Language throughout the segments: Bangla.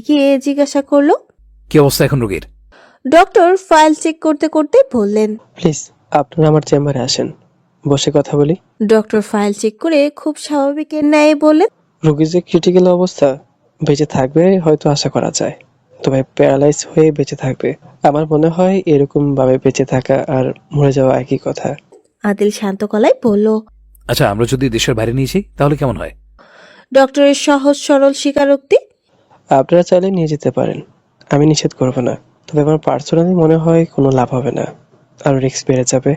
গিয়ে জিজ্ঞাসা করলো, কি অবস্থা এখন রোগীর? ডক্টর ফাইল চেক করতে করতে বললেন, প্লিজ আপনারা আমার চেম্বারে আসেন, বসে কথা বলি। ডক্টর ফাইল চেক করে খুব স্বাভাবিকের ন্যায় বললেন, রোগীর যে ক্রিটিক্যাল অবস্থা, বেঁচে থাকবে হয়তো আশা করা যায়, তবে প্যারালাইজ হয়ে বেঁচে থাকবে। আমার মনে হয় এরকম ভাবে বেঁচে থাকা আর মরে যাওয়া একই কথা। আদিল শান্ত গলায় বলল। আচ্ছা, আমরা যদি দেশের বাইরে নিয়ে যাই তাহলে কেমন হয়? ডক্টরের সহজ সরল স্বীকারোক্তি। আপনারা চাইলে নিয়ে যেতে পারেন, আমি নিষেধ করব না, তবে আমার পার্সোনালি মনে হয় কোনো লাভ হবে না, আর রিস্ক বেড়ে যাবে।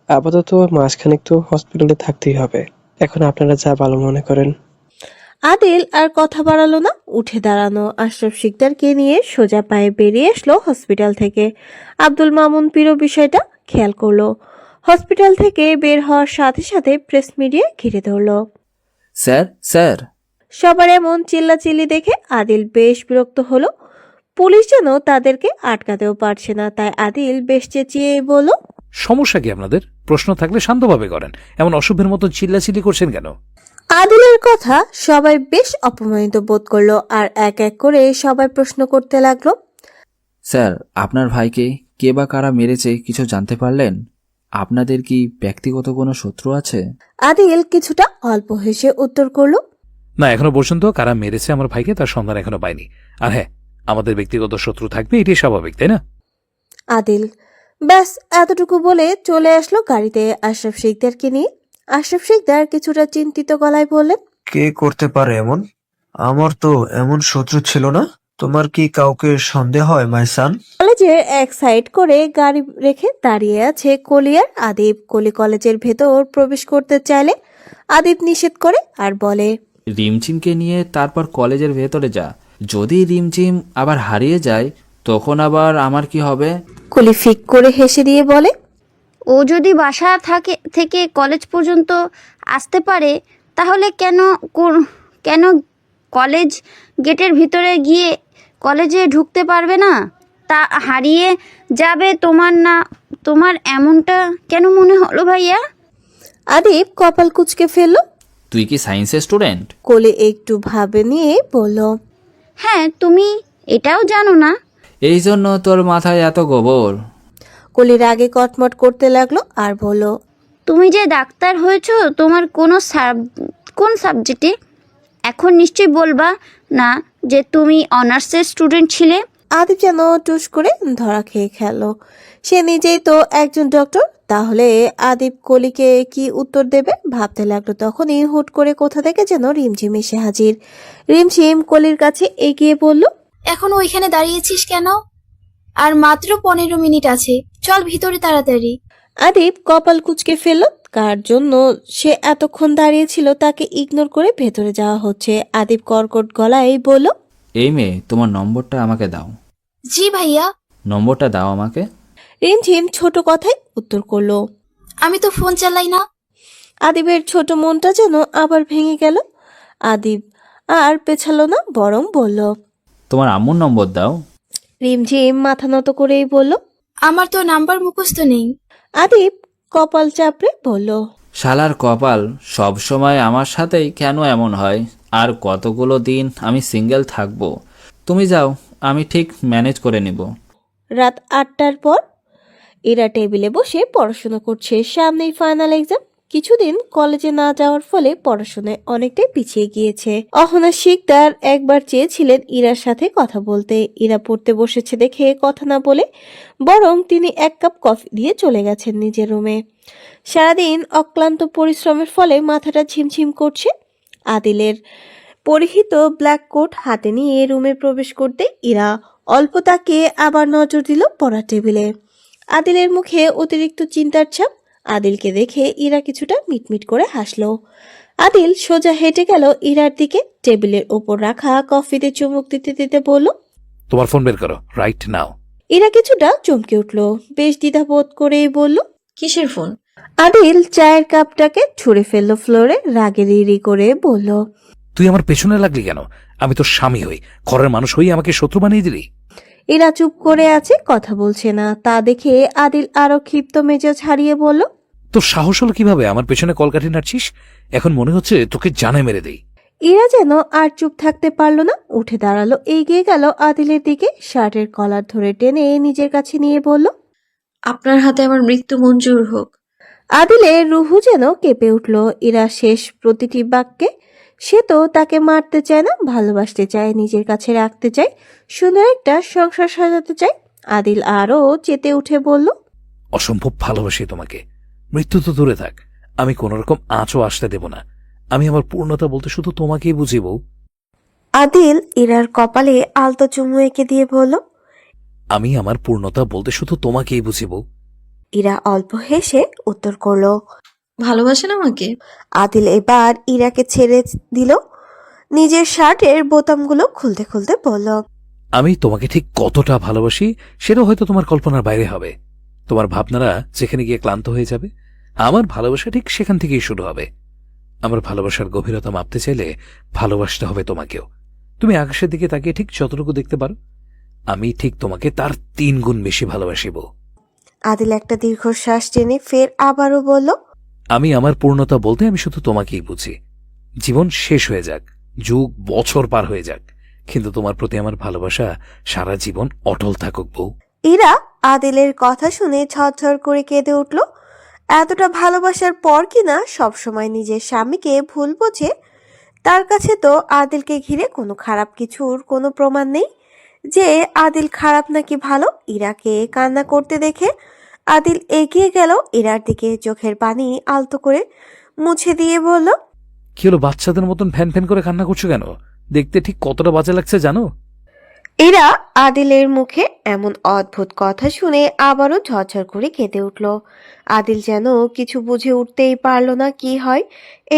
আপাতত মাসখানেক তো হসপিটালে থাকতেই হবে। এখন আপনারা যা ভালো মনে করেন। আদিল আর কথা বাড়ালো না, উঠে দাঁড়ানো আশরাফ শিকদারকে নিয়ে সোজা পায়ে বেরিয়ে আসলো হসপিটাল থেকে। আব্দুল মামুন পিরো বিষয়টা খেয়াল করলো। হসপিটাল থেকে বের হওয়ার সাথে সাথে প্রেস মিডিয়া ঘিরে ধরলো। স্যার স্যার সবার এমন চিল্লাচিল্লি দেখে আদিল বেশ বিরক্ত হলো। পুলিশ যেন তাদেরকে আটকাতেও পারছে না, তাই আদিল বেশ চেঁচিয়ে বলল, সমস্যা কি আপনাদের? প্রশ্ন থাকলে শান্তভাবে করেন, এমন অসভ্যের মতো চিল্লাচিল্লি করছেন কেন? আদিলের কথা সবাই বেশ অপমানিত বোধ করলো, আর এক এক করে সবাই প্রশ্ন করতে লাগলো। স্যার, আপনার ভাইকে কে বা কারা মেরেছে কিছু জানতে পারলেন? আপনাদের কি ব্যক্তিগত কোনো শত্রু আছে? আদিল কিছুটা অল্প হেসে উত্তর করলো, না, এখনো পর্যন্ত কারা মেরেছে আমার ভাইকে তার সন্ধান এখনো পাইনি। আর হ্যাঁ, আমাদের ব্যক্তিগত শত্রু থাকবে, এটাই স্বাভাবিক, তাই না? আদিল ব্যাস এতটুকু বলে চলে আসলো গাড়িতে আশরাফ শিকদারকে নিয়ে। আশরাফ শিকদার কিছুটা চিন্তিত গলায় বললেন, কে করতে পারে এমন? আমার তো এমন শত্রু ছিল না। তোমার কি কাউকে সন্দেহ হয় মাই সান? কলেজের এক সাইড করে গাড়ি রেখে দাঁড়িয়ে আছে কলি আর আদিব। কলি কলেজের ভেতর প্রবেশ করতে চাইলে আদিব নিষেধ করে আর বলে, রিমঝিমকে নিয়ে তারপর কলেজের ভেতরে যা। যদি রিমঝিম আবার হারিয়ে যায় তখন আবার আমার কি হবে? কলি ফিক করে হেসে দিয়ে বলে, ও যদি বাসা থেকে কলেজ পর্যন্ত আসতে পারে তাহলে কেন কলেজ গেটের ভিতরে গিয়ে কলেজে ঢুকতে পারবে না? তা হারিয়ে যাবে তোমার এমনটা কেন মনে হলো ভাইয়া? আদিব কপাল কুঁচকে ফেলল। তুই কি সায়েন্সের স্টুডেন্ট? কলি একটু ভাবে নিয়ে বলল, হ্যাঁ, তুমি এটাও জানো না? এই জন্য তোর মাথায় এত গোবর। কলি রাগে কটমট করতে লাগলো আর বলল, তুমি যে ডাক্তার হয়েছো তোমার কোন সাবজেক্টে? এখন নিশ্চয়ই বলবা না যে তুমি অনার্সের স্টুডেন্ট ছিলে। আদিব যেন টুস করে ধরা খেয়ে খেল। সে নিজেই তো একজন ডক্টর, তাহলে আদিব কলিকে কি উত্তর দেবে ভাবতে লাগলো। তখনই হুট করে কোথা থেকে যেন রিমঝিম এসে হাজির। রিমঝিম কলির কাছে এগিয়ে বলল, এখন ওইখানে দাঁড়িয়েছিস কেন? আর মাত্র 15 মিনিট আছে, চল ভিতরে তাড়াতাড়ি। আদিব কপাল কুঁচকে ফেলল। কার জন্য সে এতক্ষণ দাঁড়িয়েছিল তাকে ইগনোর করে ভেতরে যাওয়া হচ্ছে। আদিব কর্কট গলায় বলল, এই মেয়ে, তোমার নম্বরটা আমাকে দাও। জি ভাইয়া। নম্বরটা দাও আমাকে। রিমঝিম ছোট কথায় উত্তর করলো, আমি তো ফোন চালাই না। আদিবের ছোট মনটা যেন আবার ভেঙে গেল। আদিব আর পেছালো না, বরং বলল, তোমার আম্মুর নম্বর দাও। রিমঝিম মাথা নত করেই বলল, আমার তো নাম্বার মুখস্থ নেই। আদিব কপাল চাপড়ে বলল, শালার কপাল, সব সময় আমার সাথেই কেন এমন হয়? আর কতগুলো দিন আমি সিঙ্গেল থাকবো? তুমি যাও, আমি ঠিক ম্যানেজ করে নিব। রাত 8টার পর এরা টেবিলে বসে পড়াশোনা করছে। সামনেই ফাইনাল এক্সাম। কিছুদিন কলেজে না যাওয়ার ফলে পড়াশোনায় অনেকটাই পিছিয়ে গিয়েছে। অহনা শিকদার একবার চেয়েছিলেন ইরার সাথে কথা বলতে। ইরা পড়তে বসেছে দেখে কথা না বলে বরং তিনি 1 কাপ কফি দিয়ে চলে গেছেন নিজের রুমে। সারাদিন অক্লান্ত পরিশ্রমের ফলে মাথাটা ঝিমঝিম করছে। আদিলের পরিহিত ব্ল্যাক কোট হাতে নিয়ে রুমে প্রবেশ করতে ইরা অল্প তাকে আবার নজর দিল পড়া টেবিলে। আদিলের মুখে অতিরিক্ত চিন্তার ছাপ। আদিলকে দেখে ইরা কিছুটা মিটমিট করে হাসলো। আদিল সোজা হেঁটে গেল ইরার দিকে। টেবিলের ওপর রাখা কফিতে চুমুক দিতে দিতে বলল, তোমার ফোন বের করো রাইট নাও। ইরা কিছুটা চমকে উঠল, বেশ দ্বিধাবোধ করেই বলল, কিসের ফোন? আদিল চায়ের কাপটাকে ছুঁড়ে ফেললো ফ্লোরে, রাগে রিরি করে বলল, তুই আমার পেছনে লাগলি কেন? আমি তোর স্বামী হই, ঘরের মানুষ হই, আমাকে শত্রু বানিয়ে দিলি। ইরা চুপ করে আছে, কথা বলছে না। তা দেখে আদিল আরো ক্ষিপ্ত মেজাজ হারিয়ে বলল, তোর সাহস হলো কিভাবে আমার পেছনে কলকাঠি নাড়ছিস? এখন মনে হচ্ছে তোকে জানে মেরে দেই। ইরা যেন আর চুপ থাকতে পারল না, উঠে দাঁড়ালো, এগিয়ে গেল আদিলের দিকে, শার্টের কলার ধরে টেনে নিজের কাছে নিয়ে বলল, আপনার হাতে আমার মৃত্যু মঞ্জুর হোক। আদিলের রুহু যেন কেঁপে উঠল ইরা শেষ প্রতিটি বাক্যে। সে তো তাকে মারতে চায় না, ভালোবাসতে চায়, নিজের কাছে রাখতে চায়, সুন্দর একটা সংসার সাজাতে চায়। আদিল আরও চেতে উঠে বলল, অসম্ভব ভালোবাসি তোমাকে। মৃত্যু তো দূরে থাক, আমি কোন রকম আঁচও আসতে দেব না। আমি আমার পূর্ণতা বলতে শুধু তোমাকেই বুঝিব। আদিল ইরার কপালে আলতো চুমু এঁকে দিয়ে বলল, আমি আমার পূর্ণতা বলতে শুধু তোমাকেই বুঝিব। ইরা অল্প হেসে উত্তর করল। ভালোবাসেন আমাকে? আদিল এবার ইরাকে ছেড়ে দিল, নিজের শার্টের বোতামগুলো খুলতে খুলতে বলল, আমি তোমাকে ঠিক কতটা ভালোবাসি সেটা হয়তো তোমার কল্পনার বাইরে হবে। তোমার ভাবনারা যেখানে গিয়ে ক্লান্ত হয়ে যাবে, আমার ভালোবাসা ঠিক সেখান থেকেই শুরু হবে। আমার ভালোবাসার গভীরতা মাপতে চাইলে ভালোবাসতে হবে তোমাকেও। তুমি আকাশের দিকে তাকিয়ে ঠিক যতটুকু দেখতে পারো, আমি ঠিক তোমাকে তার 3 গুণ বেশি ভালোবাসিব। আদিল একটা দীর্ঘশ্বাস টেনে ফের আবারও বলল, আমি আমার পূর্ণতা বলতে আমি শুধু তোমাকেই বুঝি। জীবন শেষ হয়ে যাক, যুগ বছর পার হয়ে যাক, কিন্তু তোমার প্রতি আমার ভালোবাসা সারা জীবন অটল থাকুক বউ। ইরা আদিলের কথা শুনে ঝরঝর করে কেঁদে উঠল। এতটা ভালোবাসার পর কিনা সবসময় নিজের স্বামীকে ভুল বোঝে। তার কাছে তো আদিলকে ঘিরে কোনো খারাপ কিছুর কোনো প্রমাণ নেই যে আদিল খারাপ নাকি ভালো। ইরাকে কান্না করতে দেখে আদিল এগিয়ে গেল ইরার দিকে, চোখের পানি আলতো করে মুছে দিয়ে বলল, কি হলো, বাচ্চাদের মতন ফ্যান ফ্যান করে কান্না করছো কেন? দেখতে ঠিক কতটা বাজে লাগছে জানো? এরা আদিলের মুখে এমন অদ্ভুত কথা শুনে আবারও ঝরঝর করে কেঁদে উঠল। আদিল যেন কিছু বুঝে উঠতেই পারল না কি হয়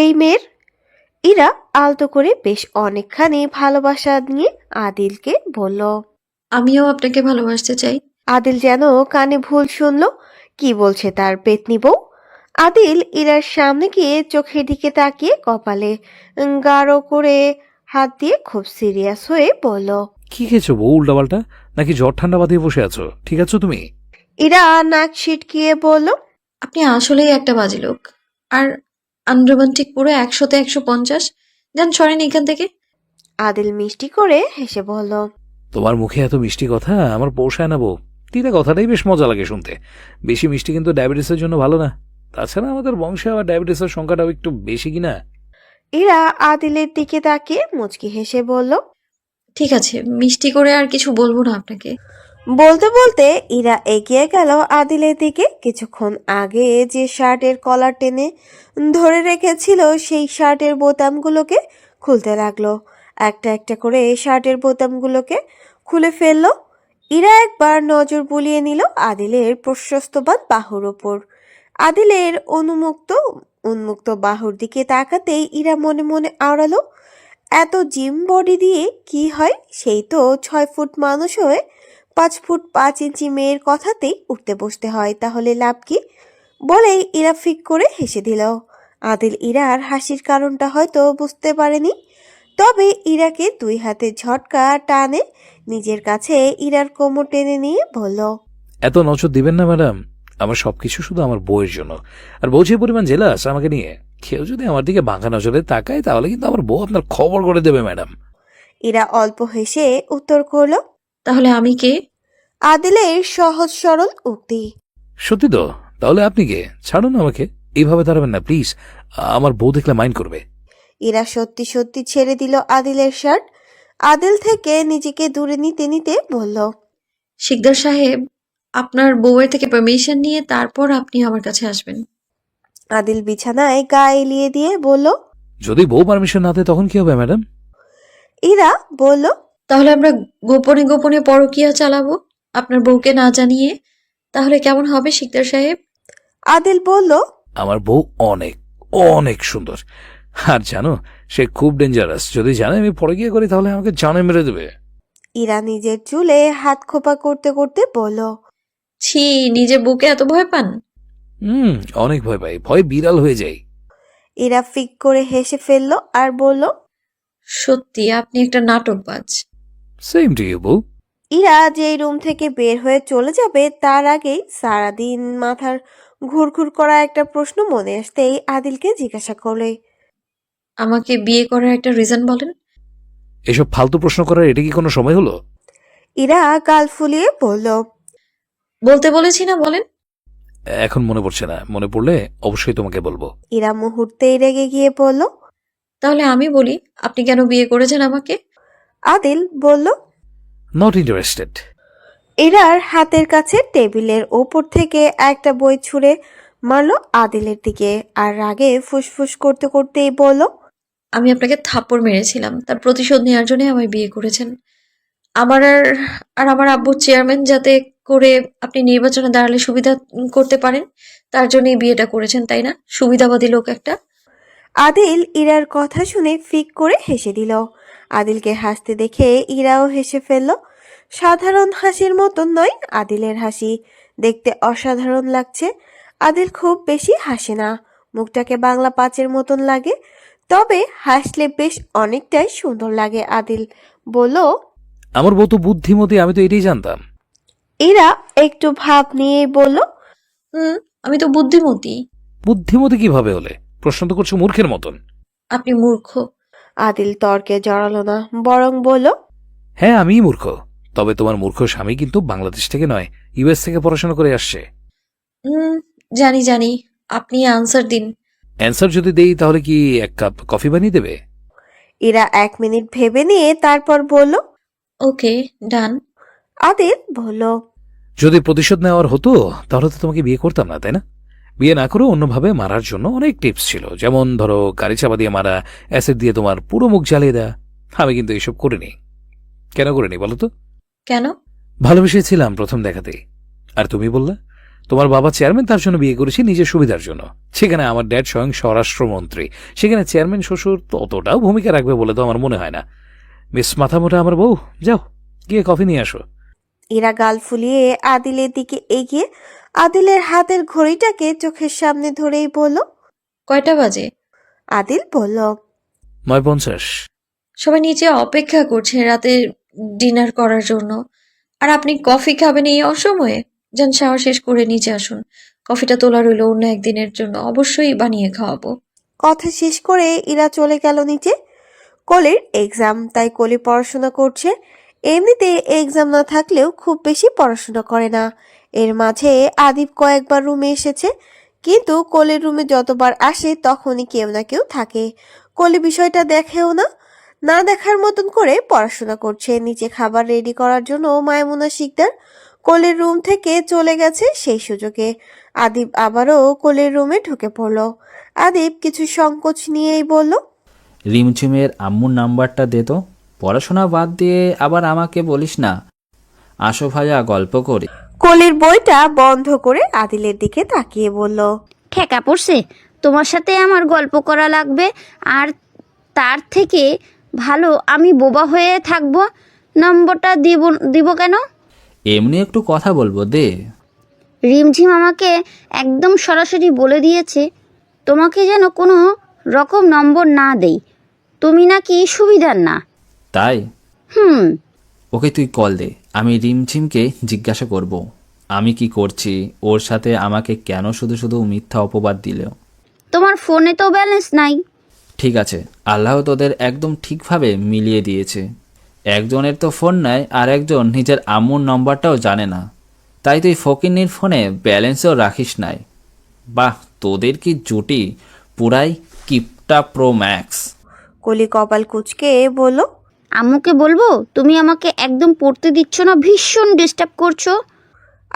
এই মেয়ের। ইরা আলতো করে বেশ অনেকখানি ভালোবাসা নিয়ে আদিলকে বলল। আমিও আপনাকে ভালোবাসতে চাই। আদিল যেন কানে ভুল শুনল, কি বলছে তার পেতনি বউ। আদিল ইরার সামনে গিয়ে চোখের দিকে তাকিয়ে কপালে গাঢ় করে হাত দিয়ে খুব সিরিয়াস হয়ে বলল, কি খেয়েছো বউ উল্টাপাল্টা? নাকি জ্বর ঠান্ডা বাঁধিয়ে বসে আছো? ঠিক আছো তুমি? ইরা নাক ছিটকিয়ে বলল, আপনি আসলেই একটা বাজে লোক, আর আনরোমান্টিক পুরো 100-তে 150। যান সরেন এখান থেকে। আদিল মিষ্টি করে হেসে বলল, তোমার মুখে এত মিষ্টি কথা আমার পোষায় না বউ। তিতা কথাটাই বেশ মজা লাগে শুনতে। বেশি মিষ্টি কিন্তু ডায়াবেটিসের জন্য ভালো না। তাছাড়া আমাদের বংশে আবার ডায়াবেটিসের সংখ্যাটাও একটু বেশি কিনা। ইরা আদিলের দিকে তাকিয়ে মুচকি হেসে বলল। ঠিক আছে, মিষ্টি করে আর কিছু বলবো না আপনাকে। বলতে বলতে ইরা এগিয়ে গেল আদিলের দিকে। কিছুক্ষণ আগে যে শার্টের কলার টেনে ধরে রেখেছিল সেই শার্টের বোতামগুলোকে খুলতে লাগলো। একটা একটা করে শার্টের বোতামগুলোকে খুলে ফেললো। ইরা একবার নজর বুলিয়ে নিল আদিলের প্রশস্তবান বাহুর ওপর। আদিলের উন্মুক্ত বাহুর দিকে তাকাতেই ইরা মনে মনে আওড়ালো, এত জিম বডি দিয়ে কি হয়? সেই তো 6 ফুট মানুষ হয়ে 5 ফুট 5 ইঞ্চি মেয়ের কথাতেই উঠতে বসতে হয়, তাহলে লাভ কি? বলেই ইরা ফিক করে হেসে দিল। আদিল ইরার হাসির কারণটা হয়তো বুঝতে পারেনি, তবে ইরাকে 2 হাতে ঝটকা টানে নিজের কাছে ইরার কোমর টেনে নিয়ে বলল, এত নজর দিবেন না ম্যাডাম। আমার সবকিছু শুধু আমার বউয়ের জন্য। আর বউ যে পরিমাণ জেলাস আমাকে নিয়ে, কেউ যদি আমার দিকে বাঁকা নজরে তাকায় তাহলে কিন্তু আমার বউ আপনার খবর করে দেবে ম্যাডাম। ইরা অল্প হেসে উত্তর করল। তাহলে আমি কে? আদিলের সহজ সরল উক্তি। সত্যি তো? তাহলে আপনি কে? ছাড়ুন আমাকে, এইভাবে দাঁড়াবেন না প্লিজ। আমার বউ দেখলে মাইন্ড করবে। ইরা সত্যি সত্যি ছেড়ে দিল আদিলের শার্ট। আদিল থেকে নিজেকে দূরে নিতে নিতে বলল, শিকদার সাহেব, আপনার বউয়ের থেকে পারমিশন নিয়ে তারপর আপনি আমার কাছে আসবেন। আদিল বিছানায় গা এলিয়ে দিয়ে বলল। যদি বউ পারমিশন না দেয় তখন কি হবে ম্যাডাম? ইরা বলল, তাহলে আমরা গোপনে গোপনে পরকীয়া চালাবো আপনার বউকে না জানিয়ে। তাহলে কেমন হবে শিকদার সাহেব? আদিল বলল, আমার বউ অনেক অনেক সুন্দর। আর জানো, সে খুব ডেঞ্জারাস। যদি জানে আমি পরে গিয়ে করি তাহলে আমাকে জানে মেরে দেবে। ইরা নিজের চুলে হাত খোপা করতে করতে বলল, ছি, নিজের বউকে এত ভয় পান? অনেক ভয় পাই, ভয় বিড়াল হয়ে যাই। ইরা ফিক করে হেসে ফেলল আর বলল, সত্যি আপনি একটা নাটকবাজ। সেম টু ইউ বউ। ইরা যেই রুম থেকে বের হয়ে চলে যাবে তার আগেই সারাদিন মাথার ঘুরঘুর করা একটা প্রশ্ন মনে আসতেই আদিলকে জিজ্ঞাসা করলে। আমাকে বিয়ে করার একটা রিজন বলেন। এসব ফালতু প্রশ্ন করার এটা কি কোনো সময় হলো? ইরা গাল ফুলিয়ে বলল। বলতে বলেছি না, বলেন। এখন মনে পড়ছে না, মনে পড়লে অবশ্যই তোমাকে বলবো। ইরা মুহূর্তেই রেগে গিয়ে বলল। তাহলে আমি বলি, আপনি কেন বিয়ে করেছেন আমাকে? আদিল বলল। Not interested. ইরার হাতের কাছে টেবিলের ওপর থেকে একটা বই ছুঁড়ে মারলো আদিলের দিকে আর রাগে ফুসফুস করতে করতেই বলল। আমি আপনাকে থাপ্পড় মেরেছিলাম, তার প্রতিশোধ নেওয়ার জন্য আমায় বিয়ে করেছেন। আমার আর আমার আব্বুর চেয়ারম্যান যাতে করে আপনি নির্বাচনে দাঁড়ালে সুবিধা করতে পারেন, তার জন্যই বিয়েটা করেছেন, তাই না? সুবিধাবাদী লোক একটা। আদিল ইরার কথা শুনে ফিক করে হেসে দিল। আদিলকে হাসতে দেখে ইরাও হেসে ফেলল। সাধারণ হাসির মতন নয় আদিলের হাসি, দেখতে অসাধারণ লাগছে। আদিল খুব বেশি হাসে না, মুখটাকে বাংলা পাঁচের মতন লাগে, তবে হাসলে বেশ অনেকটাই সুন্দর লাগে। আদিল বলল। আমার বউ তো বুদ্ধিমতী, আমি তো এটাই জানতাম। ইরা একটু ভাব নিয়েই বলল। হুম, আমি তো বুদ্ধিমতী। বুদ্ধিমতী কিভাবে হলে? প্রশ্ন তো করছো মূর্খের মতন। আপনি মূর্খ। আদিল তর্কে জড়ালো না, বরং বলল। হ্যাঁ, আমিই মূর্খ। তবে তোমার মূর্খ স্বামী কিন্তু বাংলাদেশ থেকে নয়, ইউএস থেকে পড়াশোনা করে আসছে। হুম, জানি জানি। আপনি আনসার দিন। অ্যান্সার যদি দেই তাহলে কি এক কাপ কফি বানিয়ে দেবে? ইরা 1 মিনিট ভেবে নিয়ে তারপর বলল। ওকে, ডান। আদিল বলল। যদি প্রতিশোধ নেওয়ার হতো তাহলে তো তোমাকে বিয়ে করতাম না, তাই না? বিয়ে না করে অন্যভাবে মারার জন্য অনেক টিপস ছিল, যেমন ধরো গাড়ি চাপা দিয়ে মারা, অ্যাসিড দিয়ে তোমার পুরো মুখ জ্বালিয়ে দেয়া। আমি কিন্তু এসব করিনি। কেন করিনি বলো তো? কেন? ভালোবেসেছিলাম প্রথম দেখাতেই। আর তুমি বললে তোমার বাবা চেয়ারম্যান, তার জন্য বিয়ে করেছি নিজের সুবিধার জন্য। সেখানে আমার ড্যাড স্বয়ং স্বরাষ্ট্রমন্ত্রী, সেখানে চেয়ারম্যান শ্বশুর ততটাও ভূমিকা রাখবে বলে তো আমার মনে হয় না। মিস মাথামোটা আমার বউ, যাও গিয়ে কফি নিয়ে আসো। ইরা গাল ফুলিয়ে আদিলের দিকে এগিয়ে আদিলের হাতের ঘড়িটাকে চোখের সামনে ধরেই বলল। কয়টা বাজে? আদিল বলল। 9:50। সবাই নিচে অপেক্ষা করছে রাতে ডিনার করার জন্য, আর আপনি কফি খাবেন এই অসময়ে? যান, শাওয়ার শেষ করে নিচে আসুন। কফিটা তোলা রইলো অন্য একদিনের জন্য, অবশ্যই বানিয়ে খাওয়াবো। কথা শেষ করে ইরা চলে গেল নিচে। কলির এক্সাম, তাই কলি পড়াশোনা করছে। এমনিতে এক্সাম না থাকলেও খুব বেশি পড়াশোনা করে না। এর মাঝে আদিব কয়েকবার রুমে এসেছে, কিন্তু কলির রুমে যতবার আসে তখনই কেউ না কেউ থাকে। কলি বিষয়টা দেখেও না, না দেখার মতন করে পড়াশোনা করছে। নিচে খাবার রেডি করার জন্য মায়মুনা শিকদার কলির রুম থেকে চলে গেছে। সেই সুযোগে আদিব আবারও কলির রুমে ঢুকে পড়ল। আদিব কিছু সংকোচ নিয়েই বলল। রিমঝিমের আম্মুর নাম্বারটা দে তো। পড়াশোনা বাদ দিয়ে আবার আমাকে বলিস না। আসো ভাইয়া, গল্প করি। কলির বইটা বন্ধ করে আদিলের দিকে তাকিয়ে বলল। ঠেকা পড়ছে, তোমার সাথে আমার গল্প করা লাগবে, আর তার থেকে ভালো আমি বোবা হয়ে থাকবো। নম্বরটা দিব কেন? এমনি একটু কথা বলবো, দে। রিমঝিম আমাকে একদম সরাসরি বলে দিয়েছে তোমাকে যেন কোনো রকম নম্বর না দেই, তুমি নাকি সুবিধার না। তাই? হুম। ওকে তুই কল দে, আমি রিমঝিমকে জিজ্ঞাসা করব আমি কি করছি, ওর সাথে আমাকে কেন শুধু শুধু মিথ্যা অপবাদ দিল। তোমার ফোনে তো ব্যালেন্স নাই। ঠিক আছে, আল্লাহ তোদের একদম ঠিকভাবে মিলিয়ে দিয়েছে। একজনের তো ফোন নাই, আর একজন নিজের আম্মুর নম্বরটাও জানে না। তাই তুই ফকিন্নির ফোনে ব্যালেন্সও রাখিস নাই। বাহ, তোদের কি জুটি, পুরাই কিপটা প্রো ম্যাক্স। কলি কপাল কুচকে বলল। আম্মুকে বলবো তুমি আমাকে একদম পড়তে দিচ্ছ না, ভীষণ ডিস্টার্ব করছো।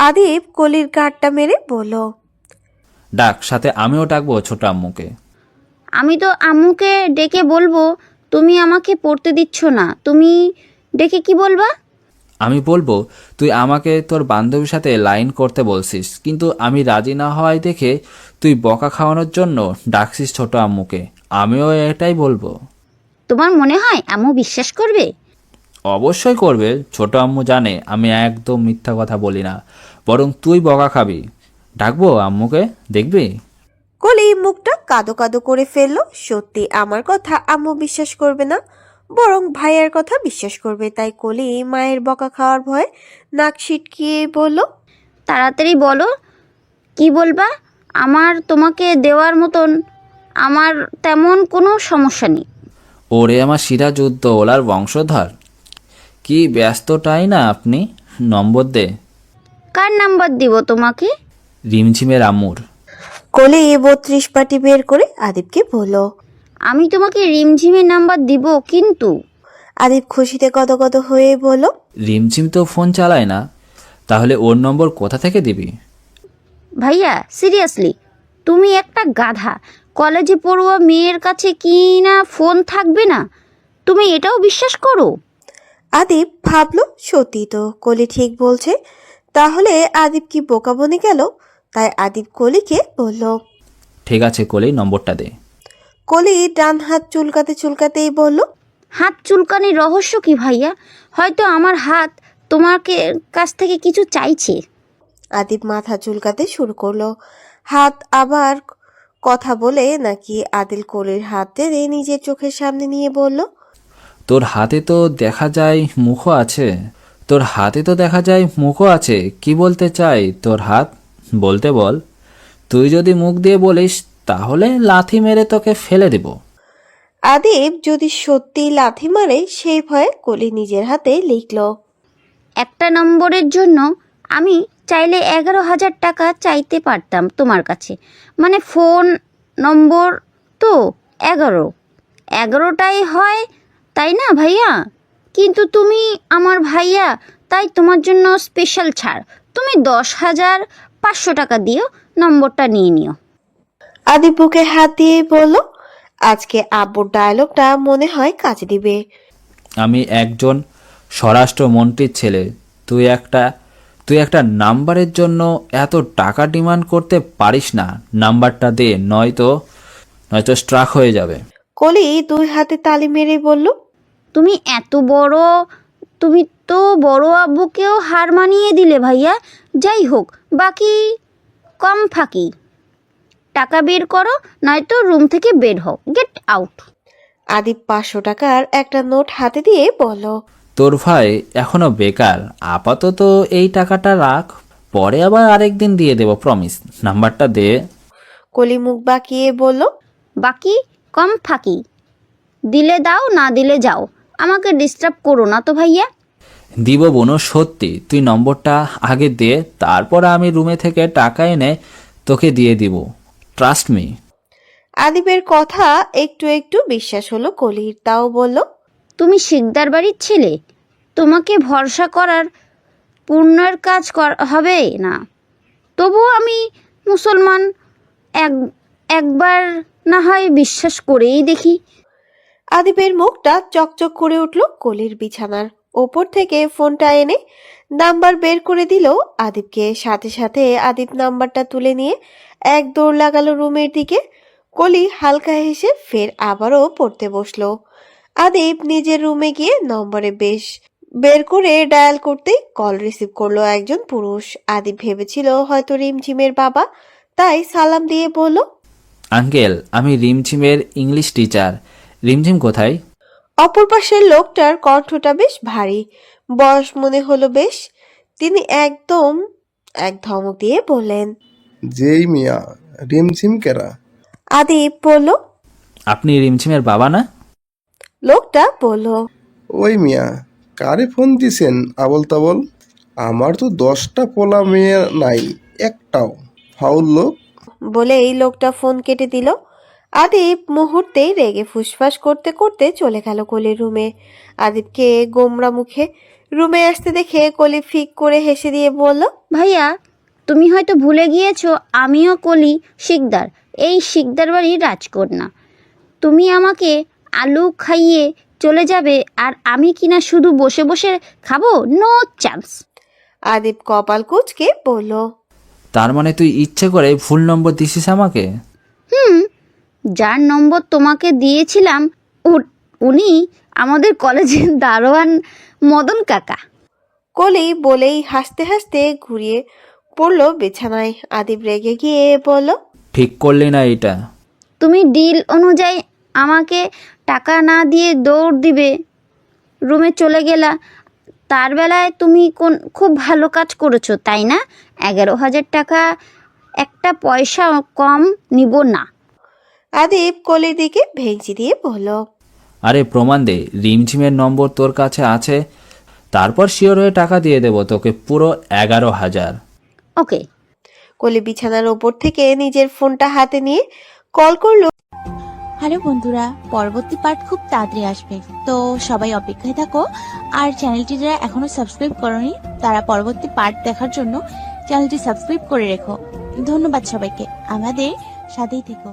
আদিব কলির গাঁটটা মেরে বলল। ডাক, সাথে আমিও ডাকবো ছোট আম্মুকে। আমি তো আম্মুকে ডেকে বলবো তুমি আমাকে পড়তে দিচ্ছ না, তুমি ডেকে কি বলবা? আমি বলবো তুই আমাকে তোর বান্ধবীর সাথে লাইন করতে বলছিস, কিন্তু আমি রাজি না হওয়ায় দেখে তুই বকা খাওয়ানোর জন্য ডাকছিস ছোট আম্মুকে। আমিও এটাই বলবো। তোমার মনে হয় আম্মু বিশ্বাস করবে? অবশ্যই করবে, ছোট আম্মু জানে আমি একদম মিথ্যা কথা বলি না, বরং তুই বকা খাবি। ডাকবো আম্মুকে, দেখবি। কলি মুখটা কাদো কাদো করে ফেললো। সত্যি আমার কথা আম্মু বিশ্বাস করবে না, বরং ভাইয়ের কথা বিশ্বাস করবে। তাই কলি মায়ের বকা খাওয়ার ভয়ে নাক সিটকিয়ে বলল। তাড়াতাড়ি বলো কি বলবা। আমার তোমাকে দেওয়ার মতন আমার তেমন কোনো সমস্যা নেই। ওরে আমার সিরাজউদ্দৌলার বংশধর, কি ব্যস্তটাই না আপনি। নম্বর দে। কার নাম্বার দিব তোমাকে? রিমঝিমের আম্মুর। কলি 32 পাটি বের করে আদিবকে বলল। আমি তোমাকে রিমঝিমের নাম্বার দিব, কিন্তু আদিব খুশিতে গদগদ হয়ে বলল। রিমঝিম তো ফোন চালায় না, তাহলে ওর নম্বর কোথা থেকে দিবি? ভাইয়া সিরিয়াসলি, তুমি একটা গাধা। কলেজে পড়ুয়া মেয়ের কাছে কি না ফোন থাকবে না? তুমি এটাও বিশ্বাস করো? আদিব ভাবলো সত্যি তো কলি ঠিক বলছে। তাহলে আদিব কি বোকা বনে গেল? তাই আদিব কলিকে বলল। ঠিক আছে কলি, নম্বরটা দে। কলি ডান হাত চুলকাতে চুলকাতেই বলল। হাত চুলকানির রহস্য কি ভাইয়া? হয়তো আমার হাত তোমাকে কাছ থেকে কিছু চাইছে। আদিব মাথা চুলকাতে শুরু করলো। হাত আবার কথা বলে নাকি? আদিল কলির হাত টেনে নিজের চোখের সামনে নিয়ে বলল। তোর হাতে তো দেখা যায় মুখও আছে। কি বলতে চাই তোর হাত? বলতে বল। তুই যদি মুখ দিয়ে বলিস তাহলে লাথি মেরে তোকে ফেলে দেব। আদিব যদি সত্যি লাথি মারে সেই ভয়ে কলি নিজের হাতে লিখল। একটা নম্বরের জন্য আমি চাইলে 11,000 টাকা চাইতে পারতাম তোমার কাছে। মানে ফোন নম্বর তো 11টাই হয়, তাই না ভাইয়া? কিন্তু তুমি আমার ভাইয়া, তাই তোমার জন্য স্পেশাল ছাড়। তুমি 10,500 টাকা দিও, নম্বরটা নিয়ে নিও। আদিব বুকে হাত দিয়ে বলল। আজকে আব্বুর ডায়লগটা মনে হয় কাজে দিবে। আমি একজন স্বরাষ্ট্রমন্ত্রীর ছেলে। তুই একটা নাম্বারের জন্য এত টাকা ডিমান্ড করতে পারিস না। নাম্বারটা দে, নয়তো স্ট্রাক হয়ে যাবে। কলি 2 হাতে তালি মেরে বলল। তুমি তো বড় আব্বুকেও হার মানিয়ে দিলে ভাইয়া। যাই হোক, বাকি কম ফাঁকি। টাকা বের করো, নয়তো রুম থেকে বের হও। Get out. আদিব 500 টাকার একটা নোট হাতে দিয়ে বলল। তোর ভাই এখনো বেকার, আপাতত এই টাকাটা রাখ, পরে আবার আরেকদিন দিয়ে দেব, প্রমিস। নাম্বারটা দে। কলি মুখ বাঁকিয়ে বলল। বাকি কম ফাঁকি। দিলে দাও, না দিলে যাও। আমাকে ডিস্টার্ব করো না তো ভাইয়া। দিব বোনো, সত্যি। তুই নম্বরটা আগে দে, তারপর আমি রুমে থেকে টাকা এনে তোকে দিয়ে দিব। Trust me. আদিবের কথা একটু একটু বিশ্বাস হলো কলির, তাও বলল। তুমি শিকদার বাড়ির ছেলে, তোমাকে ভরসা করার পুণ্যের কাজ হবে না। তবুও আমি মুসলমান, একবার না হয় বিশ্বাস করেই দেখি। আদিবের মুখটা চকচক করে উঠল। কলির বিছানার ওপর থেকে ফোনটা এনে নাম্বার বের করে দিল আদিবকে। সাথে সাথে আদিব নাম্বারটা তুলে নিয়ে এক দৌড় লাগালো রুমের দিকে। কলি হালকা হেসে ফের আবারও পড়তে বসলো। আদিব নিজের রুমে গিয়ে নম্বরে বের করে ডায়াল করতেই কল রিসিভ করলো একজন পুরুষ। আদিব ভেবেছিল হয়তো রিমঝিমের বাবা, তাই সালাম দিয়ে বলল। আঙ্কেল, আমি রিমঝিমের ইংলিশ টিচার। রিমঝিম কোথায়? অপর পাশের লোকটার কণ্ঠটা বেশ ভারী, বয়স মনে হলো বেশ। তিনি এক ধমক দিয়ে বললেন। যেই মিয়া, রিমঝিম কেরা? আদিব বলল। আপনি রিমঝিমের বাবা না? লোকটা বলল। ওই মিয়া, কারে ফোন দিছেন আবল তাবল? আমার তো 10টা পোলা মেয়ে নাই, একটাও। ফাউল লোক। বলে এই লোকটা ফোন কেটে দিল। আদিব মুহূর্তেই রেগে ফুসফাস করতে করতে চলে গেল কলির রুমে। আদিবকে গোমরা মুখে রুমে আসতে দেখে কলি ফিক করে হেসে দিয়ে বলল। ভাইয়া, তুমি হয়তো ভুলে গিয়েছো আমিও কলি শিকদার, এই শিকদার বাড়ির রাজকন্যা। তুমি আমাকে আলু খাইয়ে চলে যাবে আর আমি কিনা শুধু বসে বসে খাবো? No chance. আদিব কপাল কুঁচকে বলল। তার মানে তুই ইচ্ছে করে ভুল নম্বর দিছিস আমাকে? যার নম্বর তোমাকে দিয়েছিলাম উনি আমাদের কলেজের দারোয়ান মদন কাকা। কলি বলেই হাসতে হাসতে ঘুরিয়ে পড়ল বিছানায়। আদিব রেগে গিয়ে বলল। ঠিক করলি না এটা। তুমি ডিল অনুযায়ী আমাকে টাকা না দিয়ে দৌড় দিবে রুমে চলে গেলা। তার বেলায় তুমি খুব ভালো কাজ করেছো, তাই না? 11,000 টাকা একটা পয়সা কম নিব না। আদিব কলির দিকে ভেঙচি দিয়ে বলল, আরে প্রমাণ দে, রিমঝিমের নম্বর তোর কাছে আছে, তারপর শিওর হয়ে টাকা দিয়ে দেবো তোকে পুরো 11,000। ওকে। কলি বিছানার ওপর থেকে নিজের ফোনটা হাতে নিয়ে কল করলো। হ্যালো বন্ধুরা, পরবর্তী পার্ট খুব তাড়াতাড়ি আসবে, তো সবাই অপেক্ষায় থাকো। আর চ্যানেলটি যারা এখনো সাবস্ক্রাইব করনি তারা পরবর্তী পার্ট দেখার জন্য চ্যানেলটি সাবস্ক্রাইব করে রেখো। ধন্যবাদ সবাইকে, আমাদের সাথেই থেকো।